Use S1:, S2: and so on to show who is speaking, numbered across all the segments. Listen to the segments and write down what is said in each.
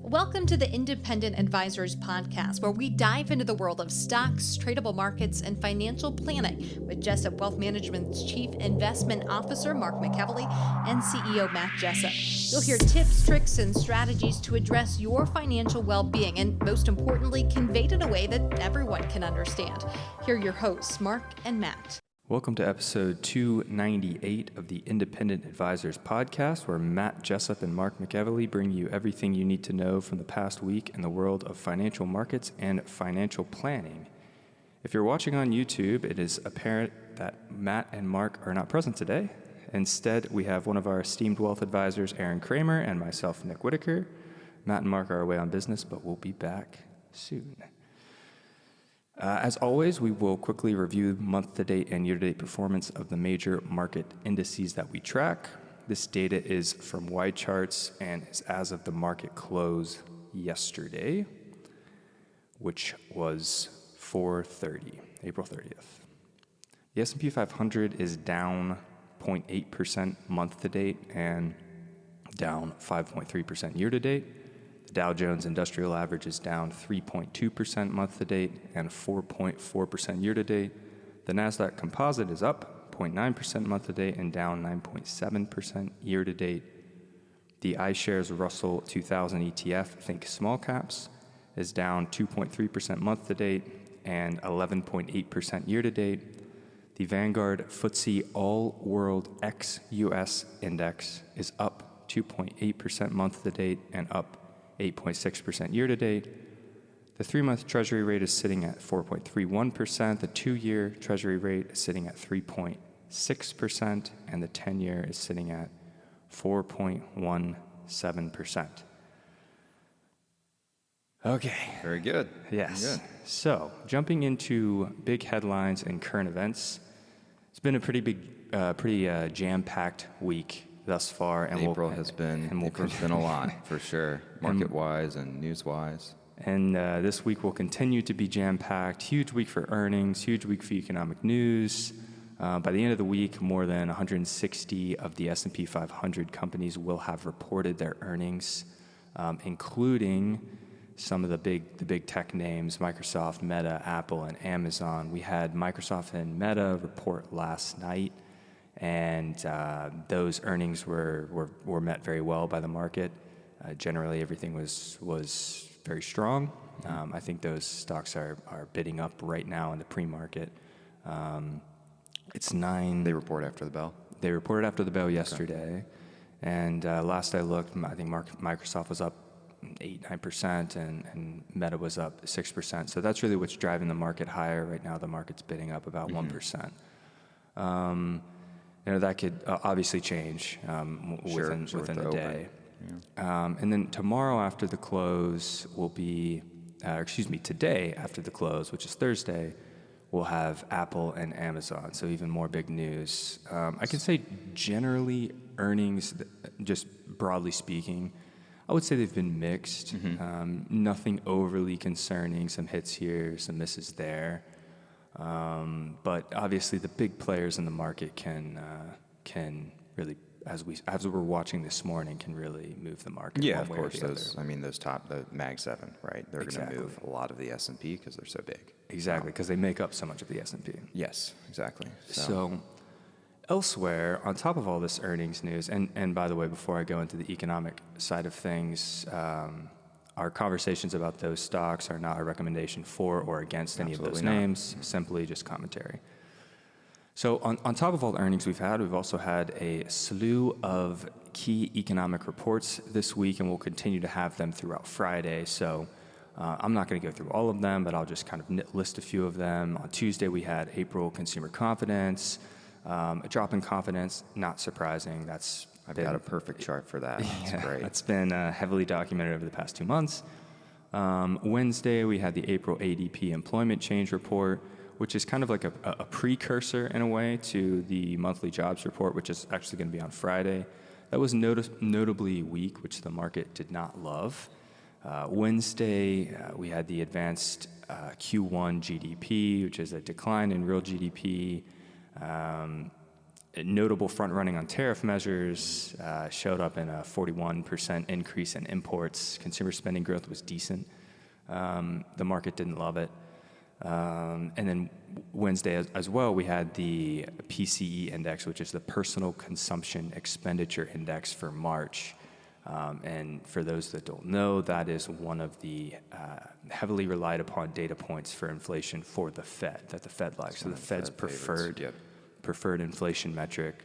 S1: Welcome to the Independent Advisors Podcast, where we dive into the world of stocks, tradable markets, and financial planning with Jessup Wealth Management's Chief Investment Officer, Mark McKelvey, and CEO, Matt Jessup. You'll hear tips, tricks, and strategies to address your financial well-being, and most importantly, conveyed in a way that everyone can understand. Here are your hosts, Mark and Matt.
S2: Welcome to episode 298 of the Independent Advisors Podcast, where Matt Jessup and Mark McKelvey bring you everything you need to know from the past week in the world of financial markets and financial planning. If you're watching on YouTube, it is apparent that Matt and Mark are not present today. Instead, we have one of our esteemed wealth advisors, Kramer, and myself, Nick Whitaker. Matt and Mark are away on business, but we'll be back soon. As always, we will quickly review month-to-date and year-to-date performance of the major market indices that we track. This data is from Wide Charts and is as of the market close yesterday, which was April 30th. The S&P 500 is down 0.8% month-to-date and down 5.3% year-to-date. The Dow Jones Industrial Average is down 3.2% month-to-date and 4.4% year-to-date. The NASDAQ Composite is up 0.9% month-to-date and down 9.7% year-to-date. The iShares Russell 2000 ETF, think small caps, is down 2.3% month-to-date and 11.8% year-to-date. The Vanguard FTSE All-World ex-US Index is up 2.8% month-to-date and up 8.6% year-to-date. The 3-month Treasury rate is sitting at 4.31%. The 2-year Treasury rate is sitting at 3.6%, and the 10-year is sitting at 4.17%. Okay.
S3: Very good.
S2: Yes.
S3: Very good.
S2: So, jumping into big headlines and current events, it's been a pretty jam-packed week thus far, and
S3: April's been a lot for sure, market-wise and news-wise.
S2: And this week will continue to be jam-packed. Huge week for earnings, huge week for economic news. By the end of the week, more than 160 of the S&P 500 companies will have reported their earnings, including some of the big tech names: Microsoft, Meta, Apple, and Amazon. We had Microsoft and Meta report last night, and those earnings were met very well by the market. Generally, everything was very strong. I think those stocks are bidding up right now in the pre-market. It's 9.
S3: They report after the bell?
S2: They reported after the bell yesterday. Okay. And last I looked, I think Microsoft was up 8-9%, and Meta was up 6%. So that's really what's driving the market higher right now. The market's bidding up about 1%. That could obviously change within the day. Yeah. And then tomorrow after the close will be, today after the close, which is Thursday, we'll have Apple and Amazon. So even more big news. I can say generally earnings, just broadly speaking, I would say they've been mixed. Nothing overly concerning. Some hits here, some misses there. But obviously, the big players in the market can really, as we're watching this morning, can really move the market.
S3: Yeah, of course. The Mag 7, right? They're going to move a lot of the S&P because they're so big.
S2: Exactly, because they make up so much of the S&P.
S3: Yes, exactly.
S2: So elsewhere, on top of all this earnings news, and by the way, before I go into the economic side of things, our conversations about those stocks are not a recommendation for or against any of those names, simply just commentary. So on top of all the earnings we've also had a slew of key economic reports this week, and we'll continue to have them throughout Friday. So I'm not going to go through all of them, but I'll just kind of list a few of them. On Tuesday, we had April consumer confidence, a drop in confidence, not surprising. I've got a perfect chart for that. That's great. That's been heavily documented over the past 2 months. Wednesday, we had the April ADP employment change report, which is kind of like a precursor in a way to the monthly jobs report, which is actually going to be on Friday. That was notably weak, which the market did not love. Wednesday, we had the advanced Q1 GDP, which is a decline in real GDP. notable front running on tariff measures showed up in a 41% increase in imports. Consumer spending growth was decent. The market didn't love it. And then Wednesday as well, we had the PCE index, which is the Personal Consumption Expenditure Index for March. And for those that don't know, that is one of the heavily relied upon data points for inflation for the Fed, that the Fed likes. So the Fed's preferred inflation metric.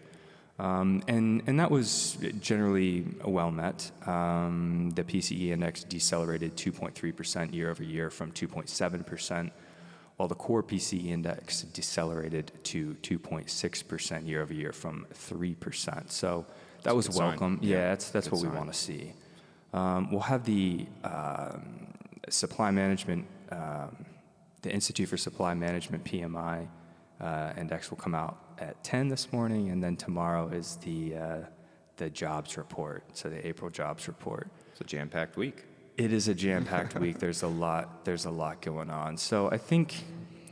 S2: And that was generally well met. The PCE index decelerated 2.3% year over year from 2.7%, while the core PCE index decelerated to 2.6% year over year from 3%. So that was welcome. Yeah, that's what we want to see. We'll have the supply management, the Institute for Supply Management PMI index will come out at 10 this morning, and then tomorrow is the jobs report, so the April jobs report.
S3: It's a jam-packed week.
S2: It is a jam-packed week. There's a lot going on. So I think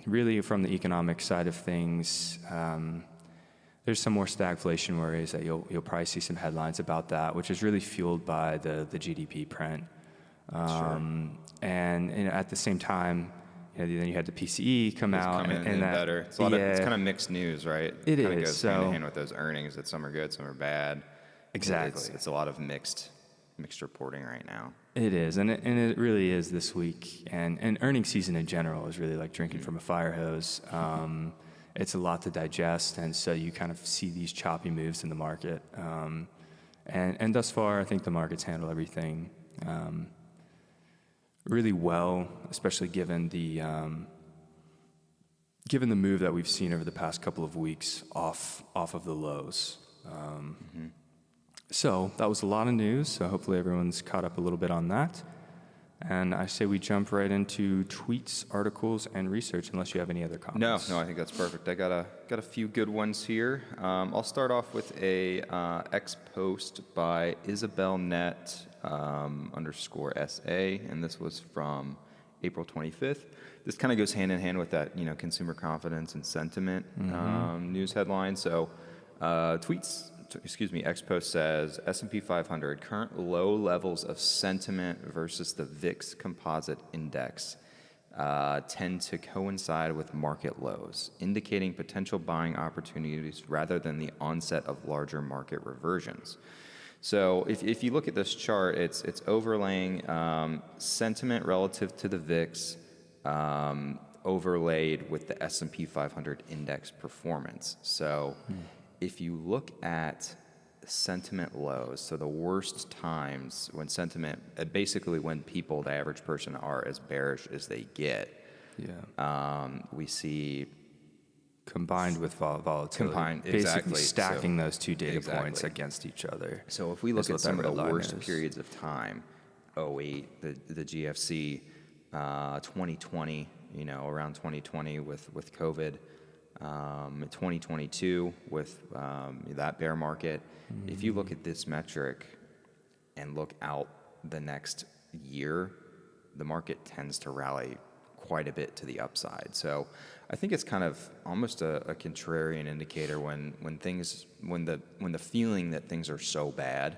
S2: really from the economic side of things, there's some more stagflation worries that you'll probably see some headlines about that, which is really fueled by the GDP print. And at the same time, then you had the PCE come out,
S3: and that better. It's it's kind of mixed news, right?
S2: It
S3: kind of
S2: is.
S3: goes hand in hand with those earnings that some are good, some are bad.
S2: Exactly.
S3: It's a lot of mixed reporting right now.
S2: It is, and it really is this week. And earnings season in general is really like drinking from a fire hose. It's a lot to digest, and so you kind of see these choppy moves in the market. And thus far, I think the market's handled everything really well, especially given the move that we've seen over the past couple of weeks off of the lows. So that was a lot of news. So hopefully everyone's caught up a little bit on that. And I say we jump right into tweets, articles, and research, unless you have any other comments.
S3: No, I think that's perfect. I got a few good ones here. I'll start off with a X post by Isabel Net _SA, and this was from April 25th. This kind of goes hand in hand with that, consumer confidence and sentiment news headline. So, X post says S&P 500 current low levels of sentiment versus the VIX composite index tend to coincide with market lows, indicating potential buying opportunities rather than the onset of larger market reversions. So if you look at this chart, it's overlaying sentiment relative to the VIX overlaid with the S&P 500 index performance. So if you look at sentiment lows, so the worst times when sentiment, basically when people, the average person, are as bearish as they get, we see
S2: combined with volatility, basically stacking those two data points against each other.
S3: So if we look at some of the worst periods of time, 08, the GFC, 2020, around 2020 with COVID, 2022 with that bear market. If you look at this metric and look out the next year, the market tends to rally quite a bit to the upside. So I think it's kind of almost a contrarian indicator when the feeling that things are so bad.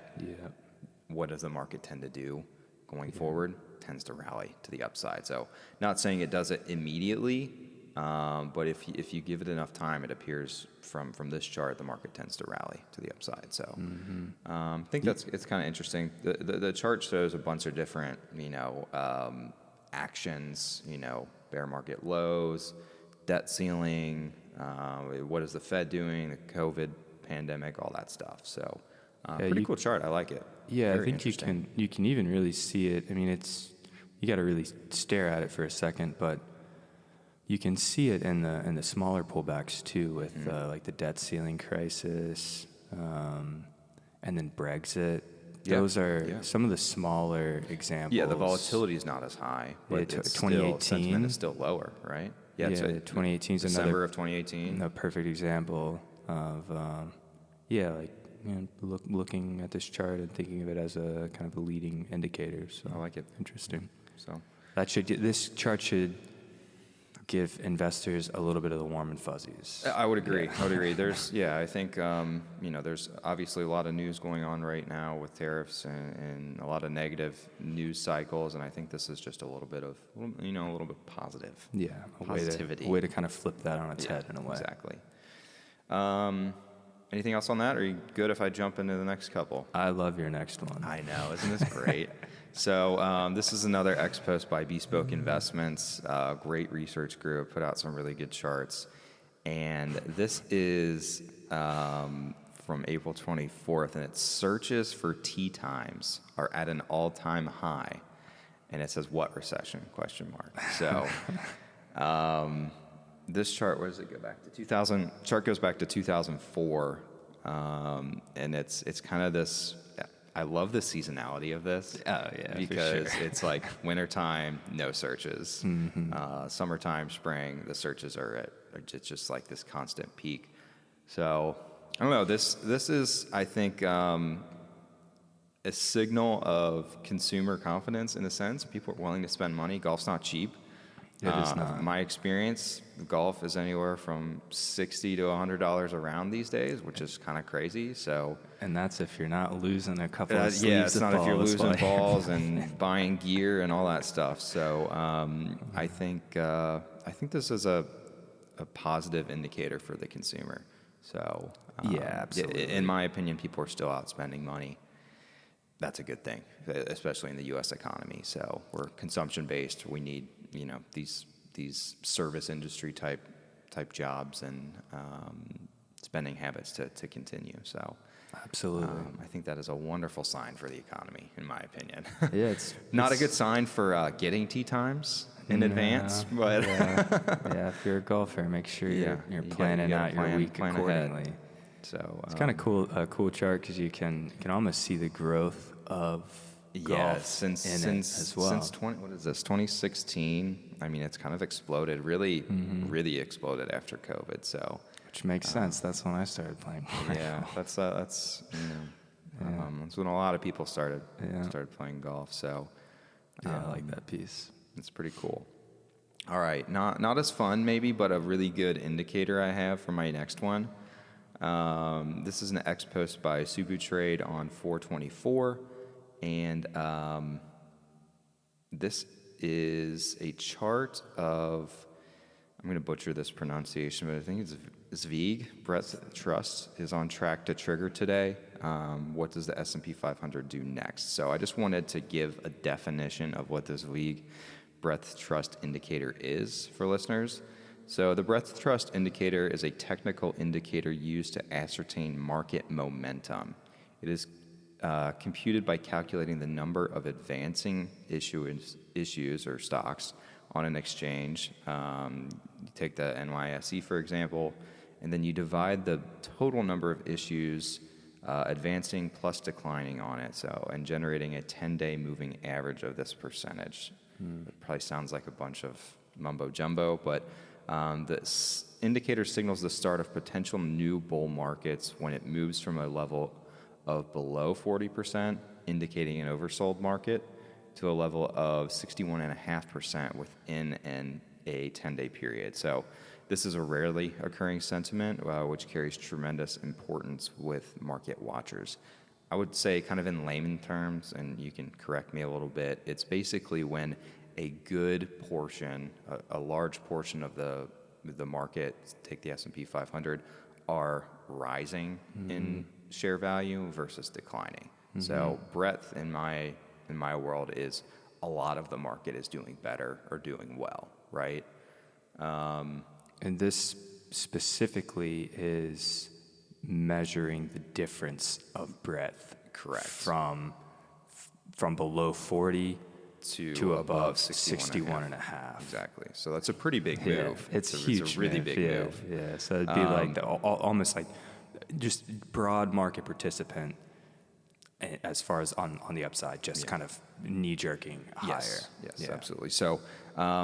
S3: What does the market tend to do going forward? Tends to rally to the upside. So not saying it does it immediately, but if you give it enough time, it appears from this chart, the market tends to rally to the upside. So I think it's kind of interesting. The chart shows a bunch of different actions. Bear market lows, debt ceiling. What is the Fed doing? The COVID pandemic, all that stuff. So pretty cool chart. I like it.
S2: Yeah, I think you can even really see it. I mean, you got to really stare at it for a second, but you can see it in the smaller pullbacks too, with like the debt ceiling crisis, and then Brexit. Those are some of the smaller examples.
S3: Yeah, the volatility is not as high, but 2018 sentiment is still lower, right?
S2: Yeah, 2018 is
S3: December of 2018.
S2: A perfect example of looking at this chart and thinking of it as a kind of a leading indicator. So
S3: I like it.
S2: Interesting.
S3: So
S2: this chart should give investors a little bit of the warm and fuzzies.
S3: I would agree. I would agree. I think, there's obviously a lot of news going on right now with tariffs and a lot of negative news cycles, and I think this is just a little bit positive.
S2: Yeah,
S3: positivity.
S2: A way to kind of flip that on its head in a way.
S3: Exactly. Anything else on that? Are you good if I jump into the next couple?
S2: I love your next one.
S3: I know. Isn't this great? So this is another X post by Bespoke Investments, great research group, put out some really good charts. And this is from April 24th, and its searches for tea times are at an all-time high. And it says, what recession? ? So this chart, where does it go back to? 2000. Chart goes back to 2004, and it's kind of this. I love the seasonality of this.
S2: Oh, yeah,
S3: because
S2: for sure.
S3: it's like wintertime, no searches. Summertime, spring, the searches are just like this constant peak. So I don't know. This is, I think, a signal of consumer confidence in a sense. People are willing to spend money. Golf's not cheap.
S2: It is not.
S3: My experience, golf is anywhere from $60 to $100 a round these days, which is kind of crazy. So,
S2: and that's if you're not losing a couple of sleeves
S3: yeah, it's
S2: of
S3: not if you're
S2: balls,
S3: losing
S2: but-
S3: balls and buying gear and all that stuff. So, I think this is a positive indicator for the consumer. So,
S2: Yeah, absolutely.
S3: In my opinion, people are still out spending money. That's a good thing, especially in the U.S. economy. So we're consumption based. We need these service industry type jobs and spending habits to continue. So
S2: Absolutely.
S3: I think that is a wonderful sign for the economy, in my opinion.
S2: Yeah, it's
S3: Not a good sign for getting tea times in advance, but
S2: yeah, if you're a golfer, make sure you're planning out your week accordingly.
S3: Ahead. So
S2: It's kind of cool, a cool chart because you can almost see the growth of golf
S3: since
S2: it as well.
S3: Since 2016, I mean, it's kind of exploded, really exploded after COVID. So,
S2: Which makes sense. That's when I started playing.
S3: yeah, that's that's when a lot of people started playing golf. So,
S2: Yeah, I like that piece.
S3: it's pretty cool. All right, not as fun maybe, but a really good indicator I have for my next one. This is an X post by Subutrade on 4/24, and this is a chart of, I'm going to butcher this pronunciation, but I think it's Zweig. Breadth Trust is on track to trigger today. What does the S&P 500 do next? So I just wanted to give a definition of what this Zweig Breadth Trust indicator is for listeners. So the Breadth Trust indicator is a technical indicator used to ascertain market momentum. It is computed by calculating the number of advancing issues or stocks on an exchange. You take the NYSE, for example, and then you divide the total number of issues advancing plus declining on it, and generating a 10-day moving average of this percentage. It probably sounds like a bunch of mumbo jumbo, but this indicator signals the start of potential new bull markets when it moves from a level of below 40%, indicating an oversold market, to a level of 61.5% within a 10-day period. So this is a rarely occurring sentiment, which carries tremendous importance with market watchers. I would say, kind of in layman terms, and you can correct me a little bit, it's basically when a good portion, a large portion of the market, take the S&P 500, are rising in share value versus declining. So breadth in my world is a lot of the market is doing better or doing well, right?
S2: And this specifically is measuring the difference of breadth.
S3: Correct.
S2: From below 40
S3: to above
S2: 61.5.
S3: Exactly. So that's a pretty big move.
S2: It's huge.
S3: It's a really big move.
S2: Yeah. So it'd be like almost like just broad market participant as far as on the upside, just kind of knee jerking higher.
S3: Yes, absolutely. So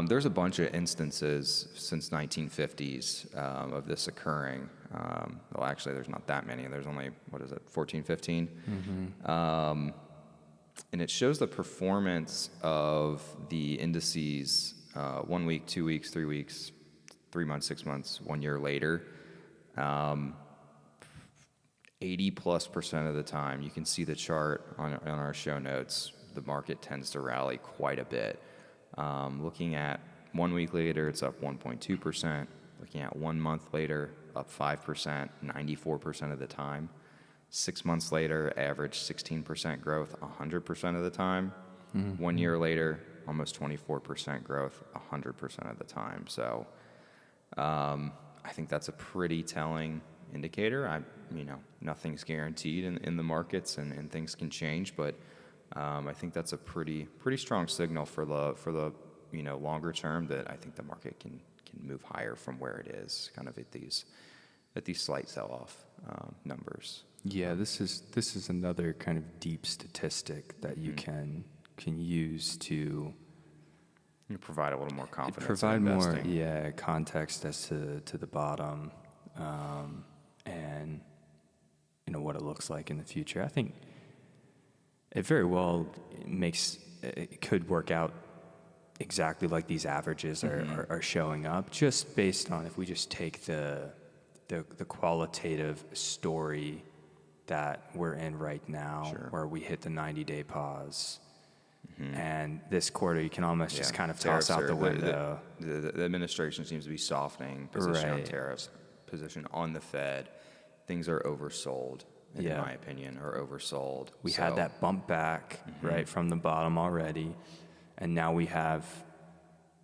S3: there's a bunch of instances since 1950s of this occurring. Well, actually, there's not that many. There's only, 14, 15? And it shows the performance of the indices 1 week, 2 weeks, 3 weeks, 3 months, 6 months, 1 year later, 80+% of the time, you can see the chart on our show notes, the market tends to rally quite a bit. Looking at 1 week later, it's up 1.2%. Looking at 1 month later, up 5%, 94% of the time. 6 months later, average 16% growth 100% of the time. 1 year later, almost 24% growth 100% of the time. So I think that's a pretty telling indicator. Nothing's guaranteed in the markets, and things can change, but I think that's a pretty strong signal for the longer term that I think the market can move higher from where it is, kind of at these slight sell-off numbers.
S2: Yeah, this is another kind of deep statistic that you can use to
S3: provide a little more confidence.
S2: Provide
S3: in
S2: more,
S3: investing.
S2: context as to the bottom, and what it looks like in the future. I think it very well it could work out exactly like these averages are showing up, just based on if we just take the qualitative story that we're in right now,
S3: Sure.
S2: where we hit the 90-day pause. And this quarter, you can almost just kind of toss out the window.
S3: The administration seems to be softening position on
S2: Right.
S3: tariffs, position on the Fed. Things are oversold, in my opinion, or oversold.
S2: We had that bump back right from the bottom already, and now we have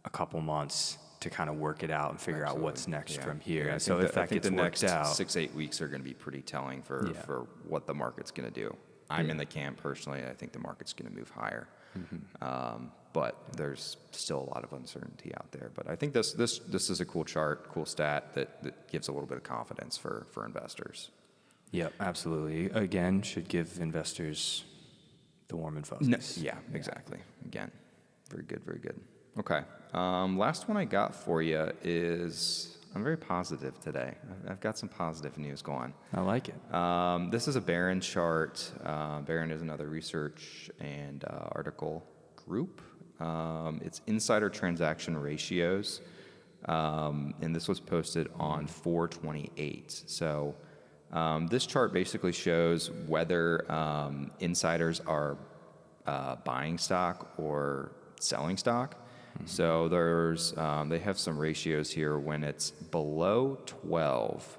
S2: a couple months to kind of work it out and figure out what's next from here.
S3: Yeah,
S2: so if that gets
S3: the
S2: worked
S3: next
S2: out,
S3: 6-8 weeks are going to be pretty telling for what the market's going to do. I'm in the camp personally. I think the market's going to move higher, but there's still a lot of uncertainty out there. But I think this is a cool chart, cool stat that gives a little bit of confidence for investors.
S2: Yep, absolutely. Again, should give investors the warm and fuzzies.
S3: Exactly. Again, very good, very good. Okay. Last one I got for you is, I'm very positive today. I've got some positive news going.
S2: I like it.
S3: This is a Barron chart. Barron is another research and article group. It's insider transaction ratios, and this was posted on 4/28. So this chart basically shows whether insiders are buying stock or selling stock. So they have some ratios here. When it's below 12,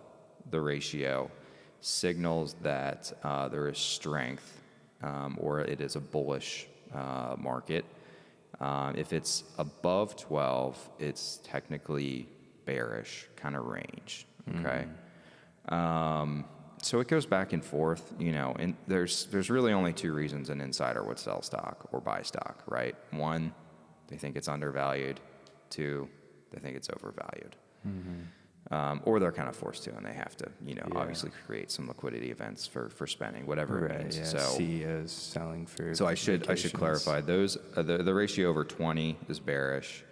S3: the ratio signals that there is strength, or it is a bullish market. If it's above 12, it's technically bearish kind of range. Okay. So it goes back and forth, and there's really only two reasons an insider would sell stock or buy stock, right? One, they think it's undervalued. Two, they think it's overvalued. Or they're kind of forced to, and they have to, obviously create some liquidity events for spending, whatever it means.
S2: Yeah.
S3: So
S2: CEOs selling for.
S3: I should
S2: vacations.
S3: clarify those. The ratio over 20 is bearish.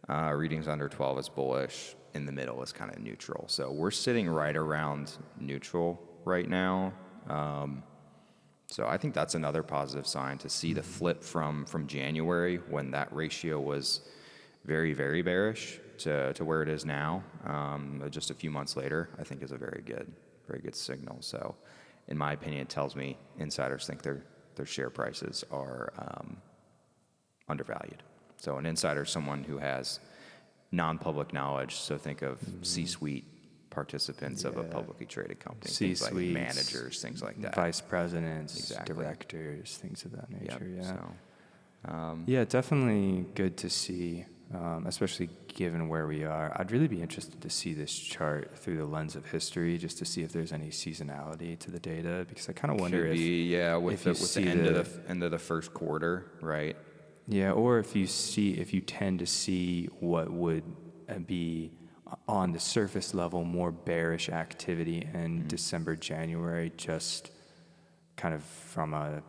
S3: Readings under 12 is bullish. In the middle is kind of neutral. So we're sitting right around neutral right now. So I think that's another positive sign to see the flip from January, when that ratio was very, very bearish, to where it is now, just a few months later. I think is a very good signal. So in my opinion, it tells me insiders think their share prices are undervalued. So an insider is someone who has non-public knowledge. So think of C-suite participants of a publicly traded company, things like
S2: C-suites,
S3: managers, things like that.
S2: Vice presidents,
S3: Exactly.
S2: directors, things of that nature.
S3: So,
S2: Yeah, definitely good to see, especially given where we are. I'd really be interested to see this chart through the lens of history, just to see if there's any seasonality to the data, because I kind of wonder
S3: with the end of the first quarter, right?
S2: Yeah, or if you tend to see what would be on the surface level more bearish activity in December, January, just kind of from a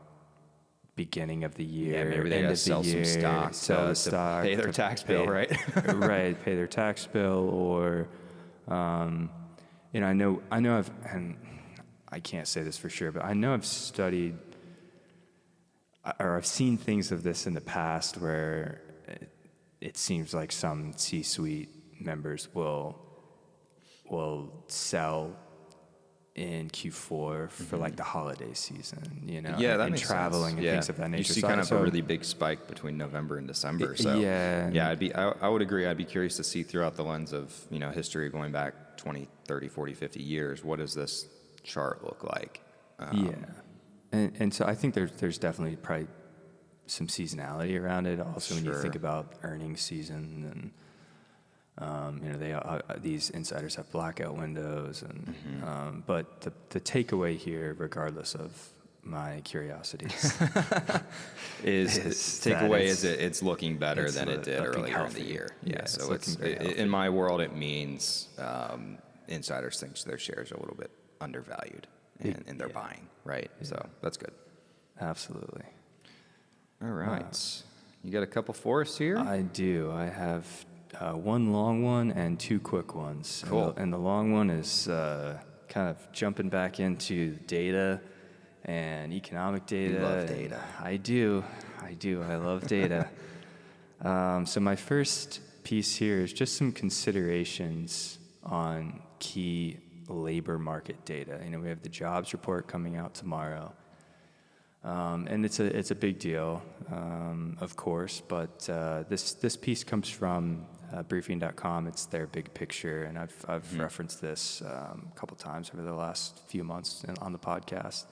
S2: beginning of the year.
S3: Yeah, maybe they got to sell some stock, to pay their tax bill, right?
S2: Right, pay their tax bill, or I know and I can't say this for sure, but I know I've studied or I've seen things of this in the past where it seems like some C-suite members will sell in Q4 for like the holiday season, you know,
S3: Yeah, that
S2: and
S3: makes
S2: traveling
S3: sense.
S2: and things of that nature.
S3: You see
S2: So-
S3: kind of
S2: so-
S3: a really big spike between November and December. So
S2: yeah.
S3: I would agree. I'd be curious to see throughout the lens of, you know, history going back 20, 30, 40, 50 years, what does this chart look like?
S2: Yeah. And so I think there's definitely probably some seasonality around it. Also, when you
S3: Sure.
S2: think about earnings season and, you know, these insiders have blackout windows, and but the takeaway here, regardless of my curiosities,
S3: is takeaway is it's looking better
S2: it's
S3: than it did
S2: looking
S3: earlier in the
S2: healthy.
S3: year.
S2: Yeah,
S3: Yeah,
S2: it's
S3: so
S2: looking very healthy.
S3: in my world, it means insiders think their shares are a little bit undervalued, and they're buying, right? Yeah. So that's good.
S2: Absolutely.
S3: All right. You got a couple for us here?
S2: I do. I have one long one and two quick ones.
S3: Cool.
S2: And the long one is kind of jumping back into data and economic data.
S3: You love data.
S2: I do. I love data. So my first piece here is just some considerations on key labor market data. You know, we have the jobs report coming out tomorrow. And it's a big deal, of course, but this piece comes from briefing.com. It's their big picture, and I've referenced this a couple times over the last few months on the podcast.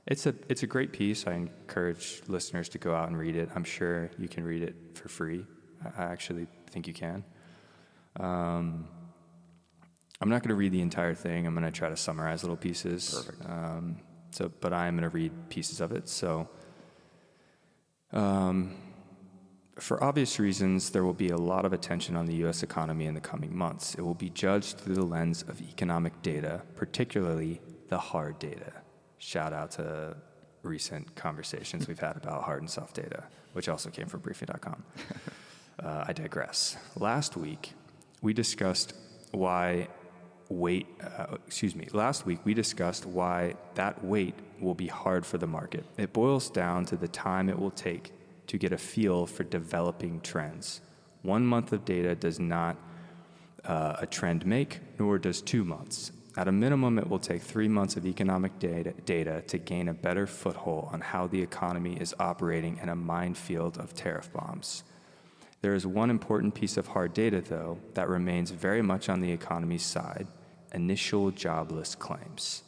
S2: It's a great piece. I encourage listeners to go out and read it. I'm sure you can read it for free. I actually think you can. I'm not going to read the entire thing. I'm going to try to summarize little pieces.
S3: Perfect.
S2: But I am going to read pieces of it. So, for obvious reasons, there will be a lot of attention on the U.S. economy in the coming months. It will be judged through the lens of economic data, particularly the hard data. Shout out to recent conversations we've had about hard and soft data, which also came from briefing.com. I digress. Last week, we discussed why that wait will be hard for the market. It boils down to the time it will take to get a feel for developing trends. 1 month of data does not a trend make, nor does 2 months. At a minimum, it will take 3 months of economic data to gain a better foothold on how the economy is operating in a minefield of tariff bombs. There is one important piece of hard data, though, that remains very much on the economy's side: initial jobless claims.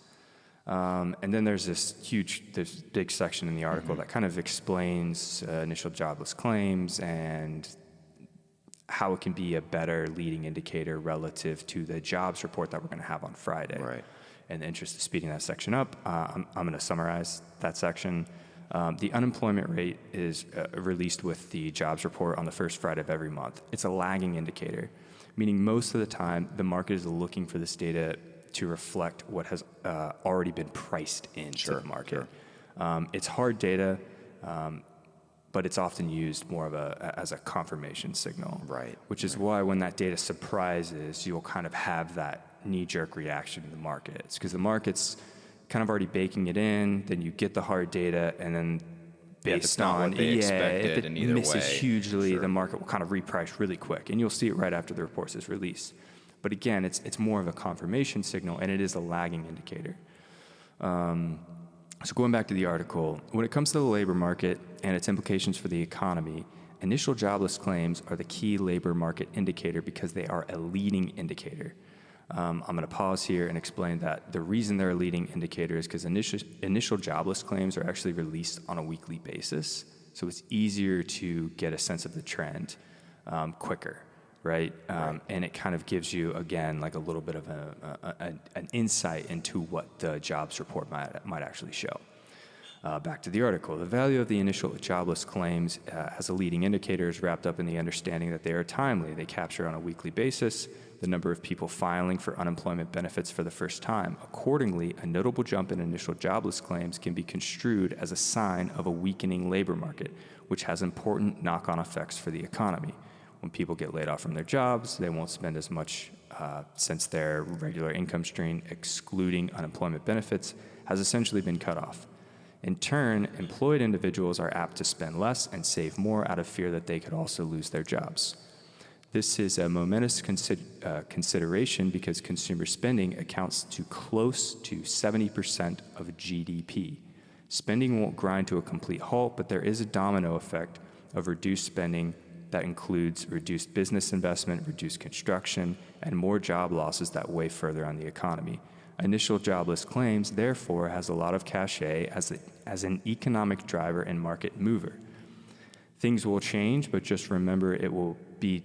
S2: And then there's this big section in the article that kind of explains initial jobless claims and how it can be a better leading indicator relative to the jobs report that we're going to have on Friday.
S3: Right.
S2: In the interest of speeding that section up, I'm going to summarize that section. The unemployment rate is released with the jobs report on the first Friday of every month. It's a lagging indicator, meaning most of the time the market is looking for this data to reflect what has already been priced into the market. Sure. It's hard data, but it's often used more of as a confirmation signal.
S3: Right.
S2: Which is why when that data surprises, you'll kind of have that knee-jerk reaction in the markets, because the market's kind of already baking it in, then you get the hard data, and then based on
S3: what they expected
S2: if
S3: in
S2: it
S3: either
S2: misses
S3: way,
S2: hugely, the market will kind of reprice really quick, and you'll see it right after the report is released. But again, it's more of a confirmation signal, and it is a lagging indicator. So going back to the article, when it comes to the labor market and its implications for the economy, initial jobless claims are the key labor market indicator because they are a leading indicator. I'm going to pause here and explain that the reason they're a leading indicator is because initial jobless claims are actually released on a weekly basis, so it's easier to get a sense of the trend quicker, right? And it kind of gives you, again, like a little bit of an insight into what the jobs report might actually show. Back to the article. The value of the initial jobless claims as a leading indicator is wrapped up in the understanding that they are timely. They capture on a weekly basis the number of people filing for unemployment benefits for the first time. Accordingly, a notable jump in initial jobless claims can be construed as a sign of a weakening labor market, which has important knock-on effects for the economy. When people get laid off from their jobs, they won't spend as much since their regular income stream, excluding unemployment benefits, has essentially been cut off. In turn, employed individuals are apt to spend less and save more out of fear that they could also lose their jobs. This is a momentous consideration because consumer spending accounts to close to 70% of GDP. Spending won't grind to a complete halt, but there is a domino effect of reduced spending that includes reduced business investment, reduced construction, and more job losses that weigh further on the economy. Initial jobless claims, therefore, has a lot of cachet as an economic driver and market mover. Things will change, but just remember it will be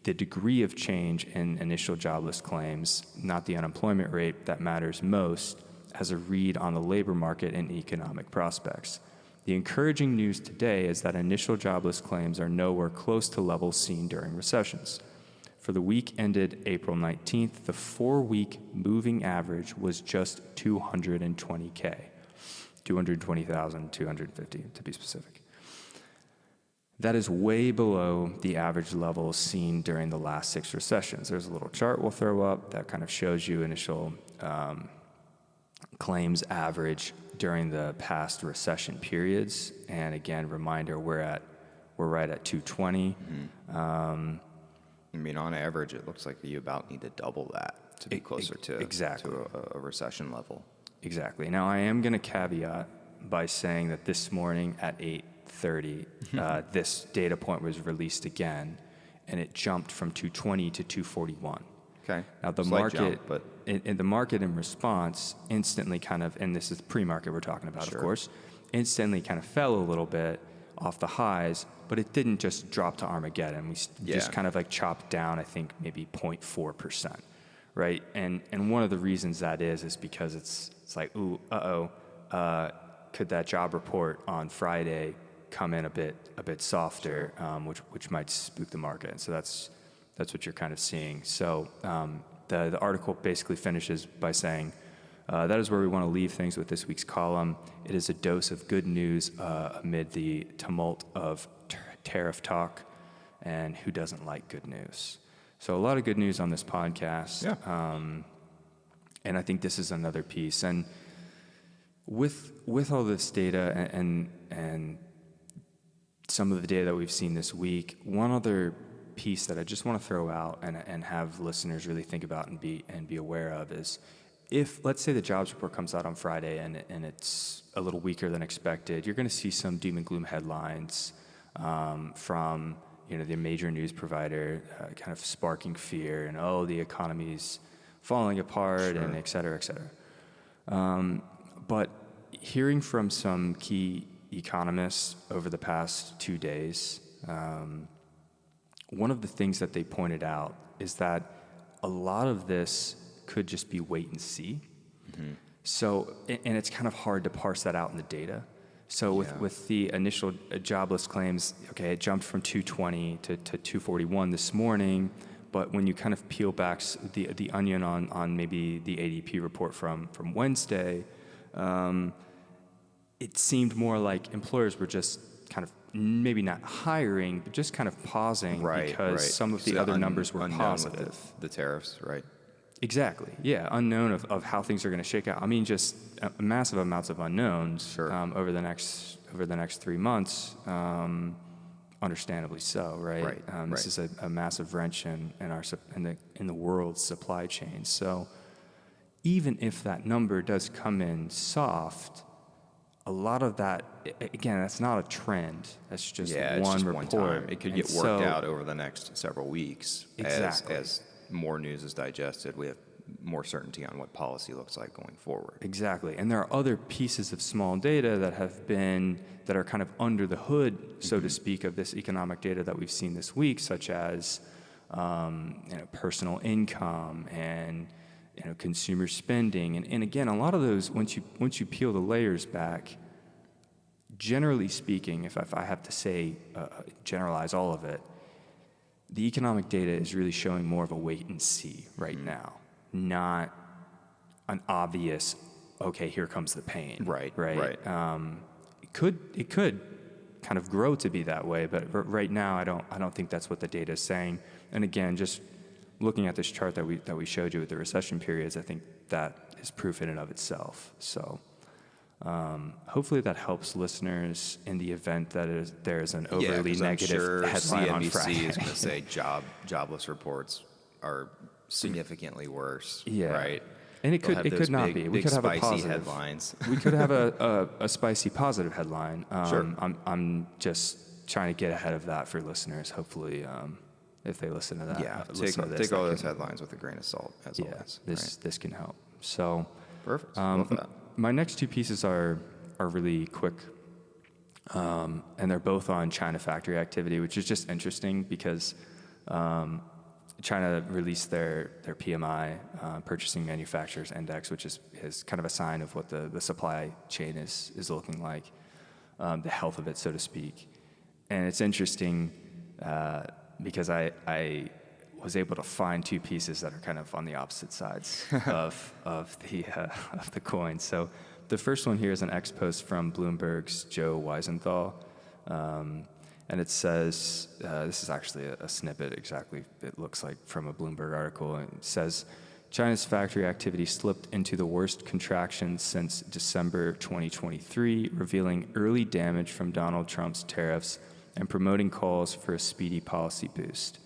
S2: the degree of change in initial jobless claims, not the unemployment rate, that matters most as a read on the labor market and economic prospects. The encouraging news today is that initial jobless claims are nowhere close to levels seen during recessions. For the week ended April 19th, the 4-week moving average was just 220K, 220,250 to be specific. That is way below the average levels seen during the last 6 recessions. There's a little chart we'll throw up that kind of shows you initial claims average during the past recession periods. And again, reminder, we're right at 220.
S3: I mean, on average, it looks like you about need to double that to be closer to a recession level.
S2: Exactly. Now, I am going to caveat by saying that this morning at 8:30, this data point was released again, and it jumped from 220 to 241.
S3: Okay.
S2: Now, the
S3: Slight
S2: market,
S3: jump, but
S2: in the market in response, instantly kind of, and this is pre-market we're talking about, of course, instantly kind of fell a little bit off the highs, but it didn't just drop to Armageddon. We just kind of like chopped down, I think, maybe 0.4%, right? And one of the reasons that is because it's like, could that job report on Friday come in a bit softer, which might spook the market. And so that's what you're kind of seeing. So the article basically finishes by saying, that is where we want to leave things with this week's column. It is a dose of good news amid the tumult of tariff talk, and who doesn't like good news? So a lot of good news on this podcast.
S3: Yeah.
S2: And I think this is another piece. And with all this data and some of the data that we've seen this week, one other piece that I just want to throw out and have listeners really think about and be aware of is, if, let's say, the jobs report comes out on Friday and it's a little weaker than expected, you're going to see some doom and gloom headlines from the major news provider, kind of sparking fear and the economy's falling apart, and et cetera, et cetera. But hearing from some key economists over the past 2 days, one of the things that they pointed out is that a lot of this could just be wait and see. So, and it's kind of hard to parse that out in the data. So with the initial jobless claims, okay, it jumped from 220 to 241 this morning, but when you kind of peel back the onion on maybe the ADP report from Wednesday, it seemed more like employers were just kind of maybe not hiring, but just kind of pausing because some of the other numbers were positive.
S3: With the tariffs, right?
S2: Exactly. Yeah, unknown of how things are going to shake out. I mean, just massive amounts of unknowns over the next 3 months. Understandably so, right? This is a massive wrench in the world's supply chain. So even if that number does come in soft, a lot of that, again, that's not a trend. That's just one report.
S3: One time. It could get worked out over the next several weeks.
S2: Exactly.
S3: As more news is digested, we have more certainty on what policy looks like going forward.
S2: Exactly. And there are other pieces of small data that are kind of under the hood, so to speak, of this economic data that we've seen this week, such as personal income and consumer spending. And again, a lot of those, once you peel the layers back, generally speaking, if I have to say, generalize all of it, the economic data is really showing more of a wait and see right now, not an obvious, okay, here comes the pain. Right. It could kind of grow to be that way, but right now I don't think that's what the data is saying. And again, just looking at this chart that we showed you with the recession periods, I think that is proof in and of itself. So Hopefully that helps listeners in the event that there is an overly
S3: 'cause I'm
S2: negative
S3: sure
S2: headline on
S3: CNBC
S2: Friday.
S3: is going to say jobless reports are significantly worse,
S2: Yeah.
S3: right?
S2: And it
S3: They'll
S2: could
S3: have those
S2: not
S3: big,
S2: be. We
S3: big
S2: could have a
S3: spicy
S2: positive
S3: headlines.
S2: We could have a spicy positive headline.
S3: Sure.
S2: I'm just trying to get ahead of that for listeners. Hopefully, if they listen to that,
S3: take all those headlines with a grain of salt, as always.
S2: This can help. So
S3: Perfect. Love that.
S2: my next two pieces are really quick, and they're both on China factory activity, which is just interesting because China released their PMI, Purchasing Manufacturers Index, which is kind of a sign of what the supply chain is looking like, the health of it, so to speak. And it's interesting because I was able to find two pieces that are kind of on the opposite sides of the coin. So the first one here is an ex post from Bloomberg's Joe Weisenthal. And it says, this is actually a snippet exactly, it looks like, from a Bloomberg article. And it says, China's factory activity slipped into the worst contraction since December 2023, revealing early damage from Donald Trump's tariffs and promoting calls for a speedy policy boost.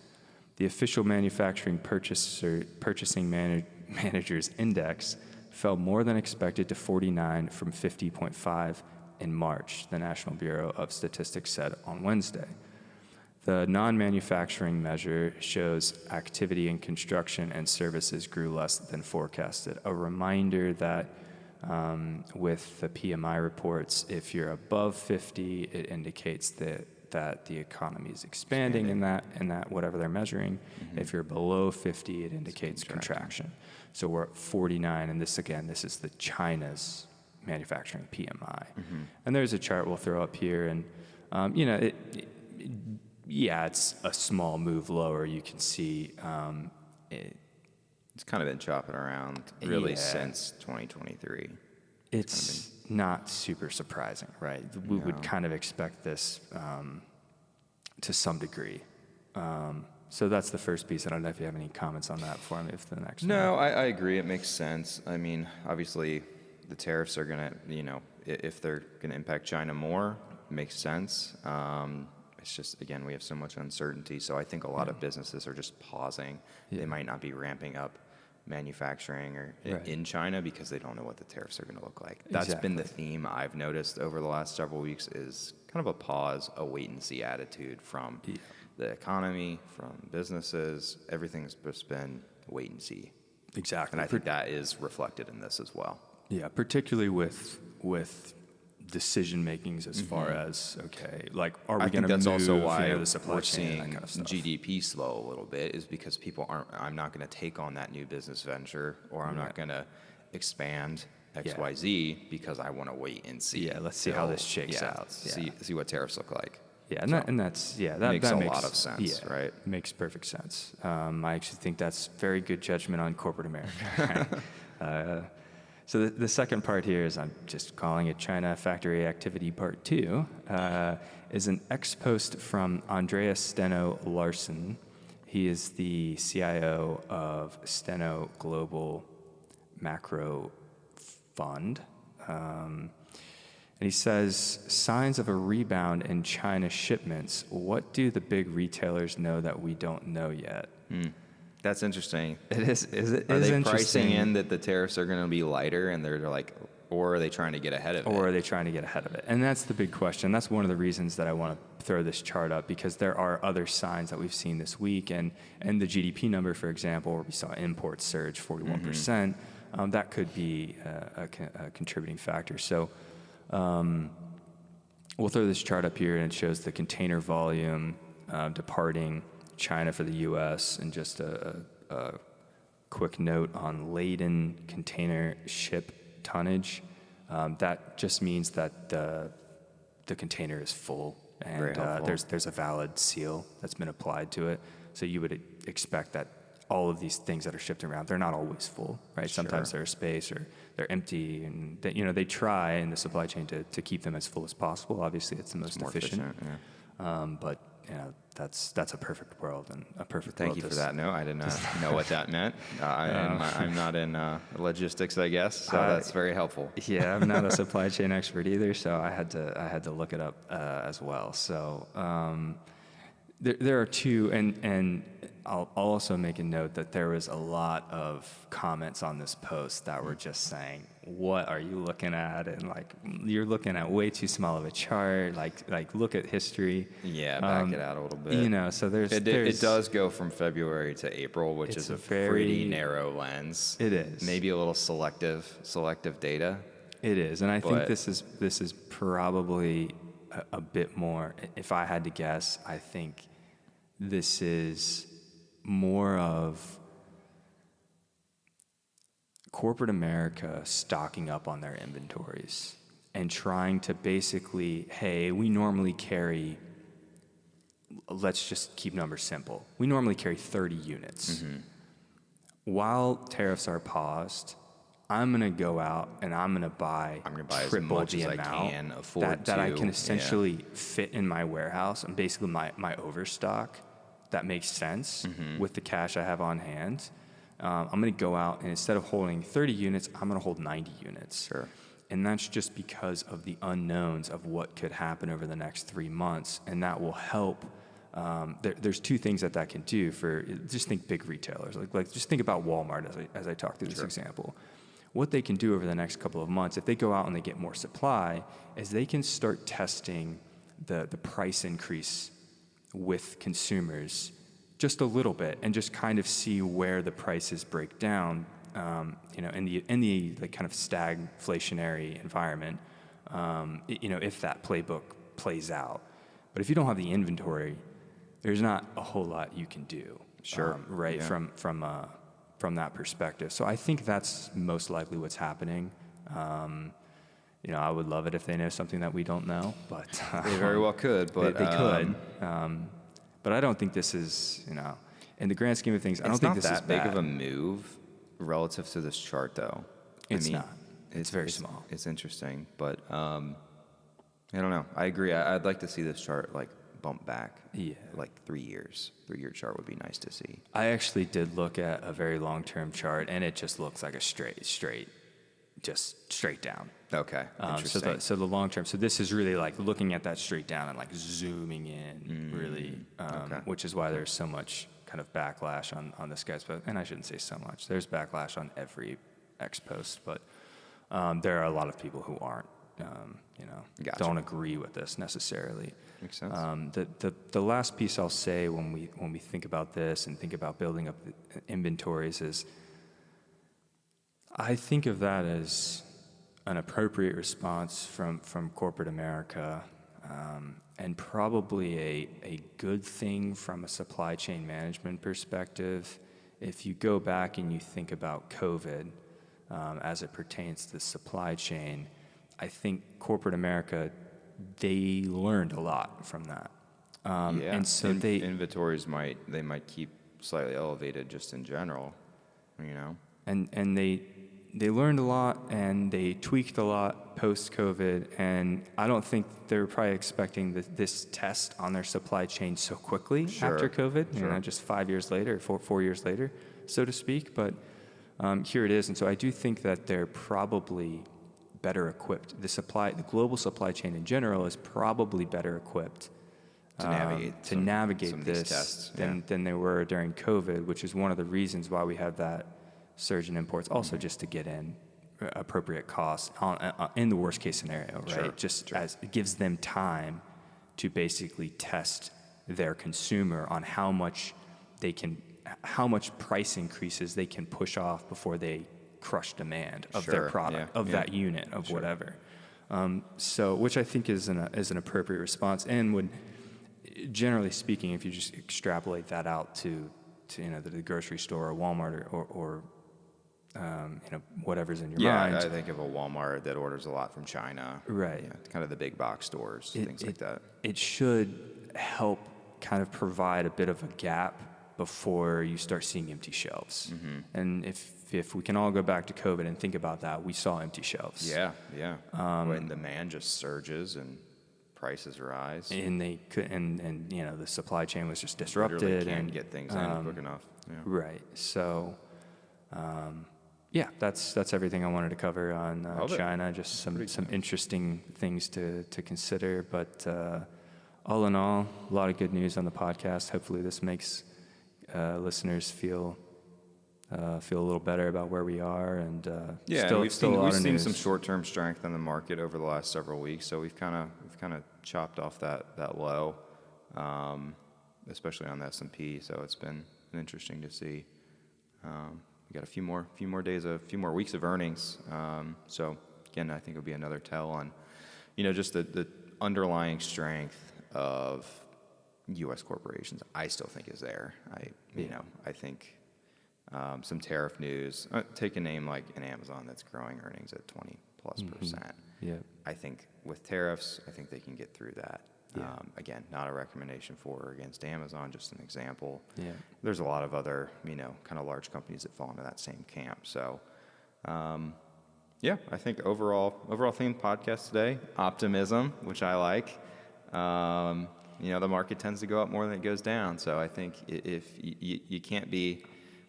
S2: The official manufacturing purchasing managers index fell more than expected to 49 from 50.5 in March, the National Bureau of Statistics said on Wednesday. The non-manufacturing measure shows activity in construction and services grew less than forecasted. A reminder that with the PMI reports, if you're above 50, it indicates that the economy is expanding in that whatever they're measuring. Mm-hmm. If you're below 50, it indicates contraction. So we're at 49, and this is the China's manufacturing PMI. Mm-hmm. And there's a chart we'll throw up here, and it's a small move lower. You can see
S3: it's kind of been chopping around really since 2023.
S2: It's not super surprising, right? We would kind of expect this to some degree. So that's the first piece. I don't know if you have any comments on that for me. If the next
S3: No, I agree. It makes sense. I mean, obviously, the tariffs are going to, if they're going to impact China more, it makes sense. It's just, again, we have so much uncertainty. So I think a lot of businesses are just pausing. Yeah. They might not be ramping up manufacturing or in China because they don't know what the tariffs are going to look like. That's been the theme I've noticed over the last several weeks, is kind of a pause, a wait and see attitude from the economy, from businesses. Everything's just been wait and see.
S2: Exactly.
S3: And I think that is reflected in this as well.
S2: Yeah, particularly with decision makings as far as, are we going to move?
S3: That's also why
S2: the supply
S3: we're
S2: chain,
S3: seeing
S2: that kind of stuff.
S3: GDP slow a little bit, is because people I'm not going to take on that new business venture, or I'm not going to expand XYZ because I want to wait and see.
S2: Yeah, let's see how this shakes out.
S3: Yeah. See what tariffs look like.
S2: Yeah,
S3: that
S2: makes
S3: a lot of sense, right?
S2: Makes perfect sense. I actually think that's very good judgment on corporate America. Right? So the second part here is, I'm just calling it China Factory Activity Part 2, is an ex post from Andreas Steno Larsen. He is the CIO of Steno Global Macro Fund. And he says, signs of a rebound in China shipments. What do the big retailers know that we don't know yet?
S3: That's interesting.
S2: It is.
S3: Are they pricing in that the tariffs are going to be lighter, and they're like, or are they trying to get ahead of it?
S2: Or are they trying to get ahead of it? And that's the big question. That's one of the reasons that I want to throw this chart up, because there are other signs that we've seen this week, and the GDP number, for example, where we saw imports surge 41%. That could be a contributing factor. So we'll throw this chart up here, and it shows the container volume departing China for the U.S. and just a quick note on laden container ship tonnage. That just means that the container is full, and there's a valid seal that's been applied to it. So you would expect that all of these things that are shipped around, they're not always full, right? Sure. Sometimes they're a space or they're empty, and they try in the supply chain to keep them as full as possible. Obviously, it's the most efficient. But that's a perfect world and a perfect
S3: Thank
S2: world.
S3: you for that. No, I did not know what that meant. I'm not in logistics, I guess, so that's very helpful.
S2: Yeah, I'm not a supply chain expert either, so I had to look it up as well. So there are two, and I'll also make a note that there was a lot of comments on this post that were just saying, "What are you looking at?" And like, you're looking at way too small of a chart. Like look at history.
S3: Yeah, back it out a little bit.
S2: So
S3: It does go from February to April, which is a pretty narrow lens.
S2: It is.
S3: Maybe a little selective data.
S2: It is, and I think this is probably a bit more. If I had to guess, I think this is more of corporate America stocking up on their inventories and trying to basically, hey, we normally carry, let's just keep numbers simple. We normally carry 30 units. Mm-hmm. While tariffs are paused, I'm going to go out and I'm going to buy triple
S3: as much
S2: the
S3: as
S2: amount
S3: I can afford
S2: that I can essentially fit in my warehouse and basically my overstock that makes sense with the cash I have on hand. I'm going to go out and instead of holding 30 units, I'm going to hold 90 units.
S3: Sure.
S2: And that's just because of the unknowns of what could happen over the next 3 months. And that will help. There's two things that can do for, just think big retailers. Like just think about Walmart as I talk through this example. What they can do over the next couple of months, if they go out and they get more supply, is they can start testing the price increase with consumers just a little bit and just kind of see where the prices break down, in the like kind of stagflationary environment, if that playbook plays out. But if you don't have the inventory, there's not a whole lot you can do.
S3: Sure.
S2: Right. Yeah. From that perspective. So I think that's most likely what's happening. I would love it if they know something that we don't know, but
S3: they very well could. But
S2: they could. But I don't think this is, in the grand scheme of things, I don't think this is
S3: bad. It's not that big of
S2: bad.
S3: a move relative to this chart, though.
S2: It's not. It's very small.
S3: It's interesting, but I don't know. I agree. I'd like to see this chart bump back.
S2: Yeah.
S3: Like 3 years. 3-year chart would be nice to see.
S2: I actually did look at a very long-term chart, and it just looks like a straight down.
S3: Okay. Interesting.
S2: So the long term. So this is really like looking at that straight down and like zooming in, really, which is why there's so much kind of backlash on this guy's post. And I shouldn't say so much. There's backlash on every X post, but there are a lot of people who aren't,
S3: Gotcha.
S2: don't agree with this necessarily.
S3: Makes sense.
S2: The last piece I'll say when we think about this and think about building up inventories is, I think of that as an appropriate response from corporate America, and probably a good thing from a supply chain management perspective. If you go back and you think about COVID as it pertains to the supply chain, I think corporate America, they learned a lot from that. And so
S3: inventories might keep slightly elevated just in general,
S2: And they learned a lot and they tweaked a lot post-COVID, and I don't think they were probably expecting this test on their supply chain so quickly after COVID, just 5 years later, 4 years later, so to speak. But here it is, and so I do think that they're probably better equipped. The global supply chain in general is probably better equipped
S3: to navigate
S2: this
S3: tests,
S2: than they were during COVID, which is one of the reasons why we had that surge in imports, also just to get in appropriate costs in the worst case scenario, right? As it gives them time to basically test their consumer on how much price increases they can push off before they crush demand of their product, that unit, of whatever. So, which I think is an appropriate response, and would, generally speaking, if you just extrapolate that out to the grocery store or Walmart or whatever's in your mind.
S3: Yeah, I think of a Walmart that orders a lot from China.
S2: Right.
S3: Kind of the big box stores, things like that.
S2: It should help kind of provide a bit of a gap before you start seeing empty shelves. Mm-hmm. And if we can all go back to COVID and think about that, we saw empty shelves.
S3: Yeah. When demand just surges and prices rise.
S2: And they could, and you know, the supply chain was just
S3: Literally
S2: disrupted,
S3: can't
S2: and
S3: get things in quick enough. Yeah.
S2: right. So, yeah, that's everything I wanted to cover on China. Just some interesting things to consider. But all in all, a lot of good news on the podcast. Hopefully, this makes listeners feel a little better about where we are. And
S3: we've seen some short-term strength in the market over the last several weeks. So we've kind of chopped off that low, especially on the S&P. So it's been interesting to see. We got a few more days, a few more weeks of earnings. So again, I think it'll be another tell on, just the underlying strength of U.S. corporations. I still think is there. I think some tariff news. Take a name like an Amazon that's growing earnings at 20+%.
S2: Yeah.
S3: I think with tariffs, I think they can get through that.
S2: Yeah.
S3: Again, not a recommendation for or against Amazon, just an example.
S2: Yeah.
S3: There's a lot of other, kind of large companies that fall into that same camp. So, I think overall theme podcast today, optimism, which I like. The market tends to go up more than it goes down. So I think if you can't be,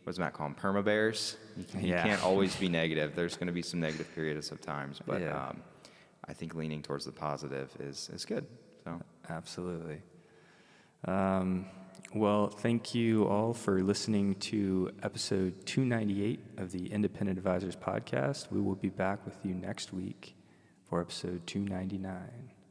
S3: what does Matt call them, perma-bears? You can't always be negative. There's going to be some negative periods of times, but I think leaning towards the positive is good. So.
S2: Absolutely. Well, thank you all for listening to episode 298 of the Independent Advisors Podcast. We will be back with you next week for episode 299.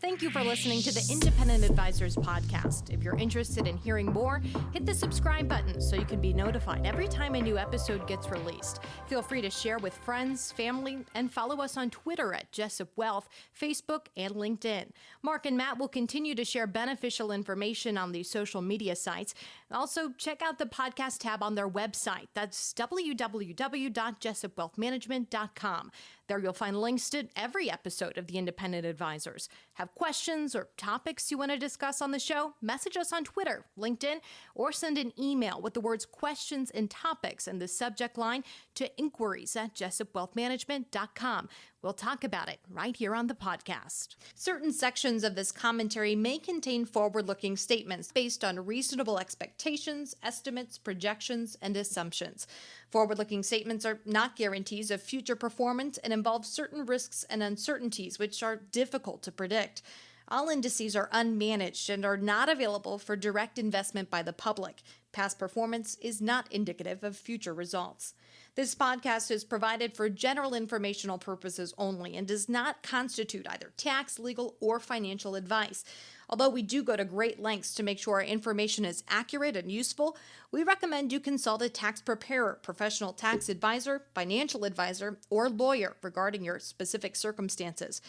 S1: Thank you for listening to the Independent Advisors Podcast. If you're interested in hearing more, hit the subscribe button so you can be notified every time a new episode gets released. Feel free to share with friends, family, and follow us on Twitter at Jessup Wealth, Facebook, and LinkedIn. Mark and Matt will continue to share beneficial information on these social media sites. Also, check out the podcast tab on their website. That's www.jessupwealthmanagement.com. There you'll find links to every episode of the Independent Advisors. Have questions or topics you want to discuss on the show? Message us on Twitter, LinkedIn, or send an email with the words questions and topics in the subject line to inquiries@jessupwealthmanagement.com. We'll talk about it right here on the podcast. Certain sections of this commentary may contain forward-looking statements based on reasonable expectations, estimates, projections, and assumptions. Forward-looking statements are not guarantees of future performance and involve certain risks and uncertainties which are difficult to predict. All indices are unmanaged and are not available for direct investment by the public. Past performance is not indicative of future results. This podcast is provided for general informational purposes only and does not constitute either tax, legal, or financial advice. Although we do go to great lengths to make sure our information is accurate and useful, we recommend you consult a tax preparer, professional tax advisor, financial advisor, or lawyer regarding your specific circumstances.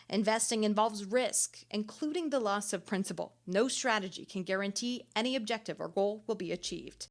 S1: Investing involves risk, including the loss of principal. No strategy can guarantee any objective or goal will be achieved.